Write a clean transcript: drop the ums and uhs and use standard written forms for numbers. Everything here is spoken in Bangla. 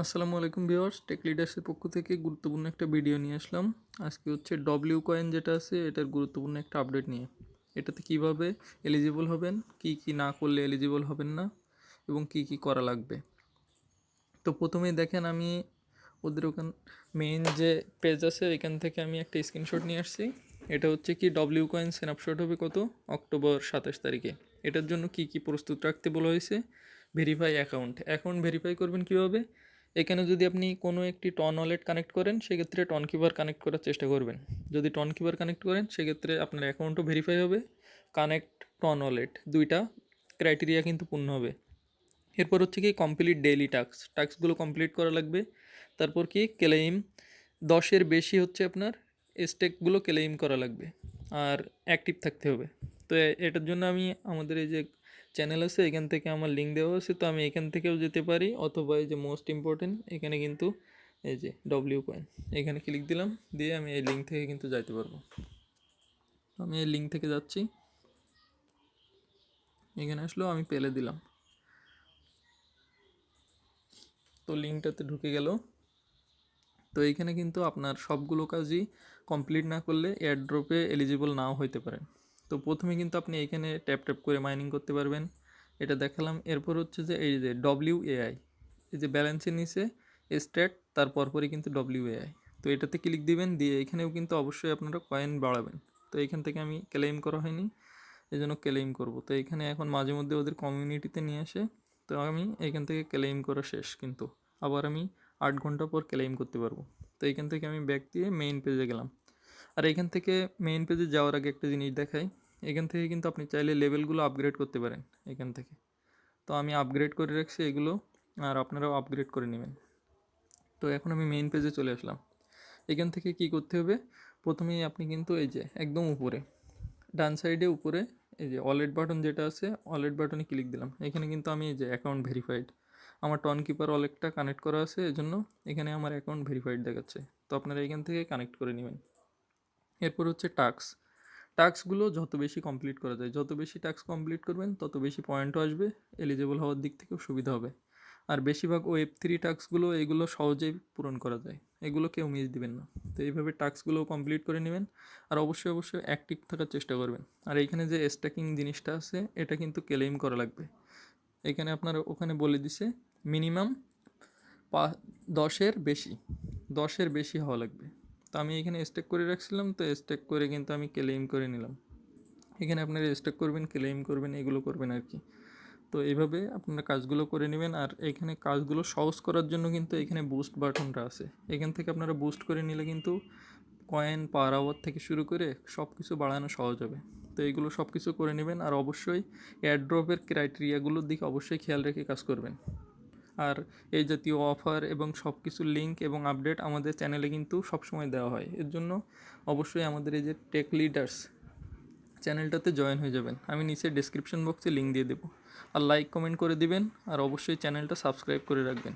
আসসালামু আলাইকুম ভিউয়ার্স, টেক লিডার্সের পক্ষ থেকে গুরুত্বপূর্ণ একটা ভিডিও নিয়ে আসলাম। আজকে হচ্ছে ডব্লিউ কয়েন যেটা আছে এটার গুরুত্বপূর্ণ একটা আপডেট নিয়ে। এটাতে কিভাবে এলিজিবল হবেন, কি কি না করলে এলিজিবল হবেন না এবং কি কি করা লাগবে। তো প্রথমেই দেখেন আমি ওদের ওখান মেইন যে পেজ আছে এখান থেকে আমি একটা স্ক্রিনশট নিয়ে আসছি। এটা হচ্ছে কি ডব্লিউ কয়েন স্ন্যাপশট হবে কত অক্টোবর 27 তারিখে। এটার জন্য কি কি প্রস্তুত রাখতে বলা হয়েছে? ভেরিফাই অ্যাকাউন্ট ভেরিফাই করবেন কীভাবে? এখানে যদি আপনি কোনো একটি টন ওয়ালেট কানেক্ট করেন সেক্ষেত্রে টন কিপার কানেক্ট করার চেষ্টা করবেন। যদি টন কিপার কানেক্ট করেন সেক্ষেত্রে আপনার অ্যাকাউন্টও ভেরিফাই হবে। কানেক্ট টন ওয়ালেট দুইটা ক্রাইটেরিয়া কিন্তু পূর্ণ হবে। এরপর হচ্ছে কি কমপ্লিট ডেইলি টাস্কগুলো কমপ্লিট করা লাগবে। তারপর কি ক্লেইম 10-এর বেশি হচ্ছে আপনার স্টেকগুলো ক্লেইম করা লাগবে আর অ্যাক্টিভ থাকতে হবে। তো এটার জন্য আমি আমাদের এই যে চ্যানেল আছে এখান থেকে আমার লিঙ্ক দেওয়া আছে, তো আমি এখান থেকেও যেতে পারি, অথবা এই যে মোস্ট ইম্পর্টেন্ট এখানে কিন্তু এই যে ডব্লিউ কয়েন এখানে ক্লিক দিলাম, দিয়ে আমি এই লিঙ্ক থেকে কিন্তু যাইতে পারবো। আমি এই লিঙ্ক থেকে যাচ্ছি, এখানে আসলেও আমি পেলে দিলাম, তো লিঙ্কটাতে ঢুকে গেল। তো এইখানে কিন্তু আপনার সবগুলো কাজই কমপ্লিট না করলে এয়ারড্রপে এলিজিবল নাও হইতে পারেন। তো প্রথমে কিন্তু আপনি এখানে ট্যাপ ট্যাপ করে মাইনিং করতে পারবেন, এটা দেখালাম। এরপর হচ্ছে যে এই যে WAI, এই যে ব্যালেন্সের নিচে স্ট্যাট, তার পরপরই কিন্তু WAI, তো এটাতে ক্লিক দিবেন, দিয়ে এখানেও কিন্তু অবশ্যই আপনারা কয়েন বাড়াবেন। তো এখান থেকে আমি ক্লেম করা হয়নি, এই জন্য ক্লেম করবো। তো এখানে এখন মাঝে মধ্যে ওদের কমিউনিটিতে নিয়ে আসে, তো আমি এখান থেকে ক্লেম করা শেষ, কিন্তু আবার আমি 8 ঘন্টা পর ক্লেম করতে পারবো। তো এখান থেকে আমি ব্যাক দিয়ে মেইন পেজে গেলাম। আর এখান থেকে মেইন পেজে যাওয়ার আগে একটা জিনিস দেখাই, এখান থেকে কিন্তু আপনি চাইলে লেভেলগুলো আপগ্রেড করতে পারেন এখান থেকে। তো আমি আপগ্রেড করে রাখছি এগুলো, আর আপনারাও আপগ্রেড করে নেবেন। তো এখন আমি মেইন পেজে চলে আসলাম। এখান থেকে কি করতে হবে, প্রথমেই আপনি কিন্তু এই যে একদম উপরে ডান সাইডে উপরে এই যে ওয়ালেট বাটন যেটা আছে, ওয়ালেট বাটনে ক্লিক দিলাম। এখানে কিন্তু আমি এই যে অ্যাকাউন্ট ভেরিফাইড, আমার টন কিপার ওয়ালেটটা কানেক্ট করা আছে, এজন্য এখানে আমার অ্যাকাউন্ট ভেরিফাইড দেখাচ্ছে। তো আপনারা এখান থেকে কানেক্ট করে নেবেন। এরপর হচ্ছে টাস্কগুলো যত বেশি কমপ্লিট করা যায়, যত বেশি টাস্ক কমপ্লিট করবেন তত বেশি পয়েন্টও আসবে, এলিজিবল হওয়ার দিক থেকেও সুবিধা হবে। আর বেশিরভাগ Web3 টাস্কগুলো এগুলো সহজেই পূরণ করা যায়, এগুলো কেউ মিস দিবেন না। তো এইভাবে টাস্কগুলো কমপ্লিট করে নেবেন, আর অবশ্যই অ্যাক্টিভ থাকার চেষ্টা করবেন। আর এইখানে যে স্ট্যাকিং জিনিসটা আছে এটা কিন্তু ক্লেম করা লাগবে। এখানে আপনার ওখানে বলে দিছে মিনিমাম 10-এর বেশি হওয়া লাগবে। তো আমি এখানে স্টেক করে রাখছিলাম, তো স্টেক করে কিন্তু আমি ক্লেম করে নিলাম। এখানে আপনারা স্টেক করবেন, ক্লেম করবেন, এগুলো করবেন আর কি। তো এইভাবে আপনারা কাজগুলো করে নেবেন। আর এখানে কাজগুলো সহজ করার জন্য কিন্তু এখানে বুস্ট বাটনটা আছে, এখান থেকে আপনারা বুস্ট করে নিলে কিন্তু কয়েন পার আওয়ার থেকে শুরু করে সব কিছু বাড়ানো সহজ হবে। তো এইগুলো সব কিছু করে নেবেন, আর অবশ্যই এয়ারড্রপের ক্রাইটেরিয়াগুলোর দিকে অবশ্যই খেয়াল রেখে কাজ করবেন। আর এই জাতীয় অফার এবং সব কিছুর লিঙ্ক এবং আপডেট আমাদের চ্যানেলে কিন্তু সবসময় দেওয়া হয়, এর জন্য অবশ্যই আমাদের এই যে টেক লিডার্স চ্যানেলটাতে জয়েন হয়ে যাবেন। আমি নিচে ডেসক্রিপশন বক্সে লিঙ্ক দিয়ে দেবো, আর লাইক কমেন্ট করে দিবেন, আর অবশ্যই চ্যানেলটা সাবস্ক্রাইব করে রাখবেন।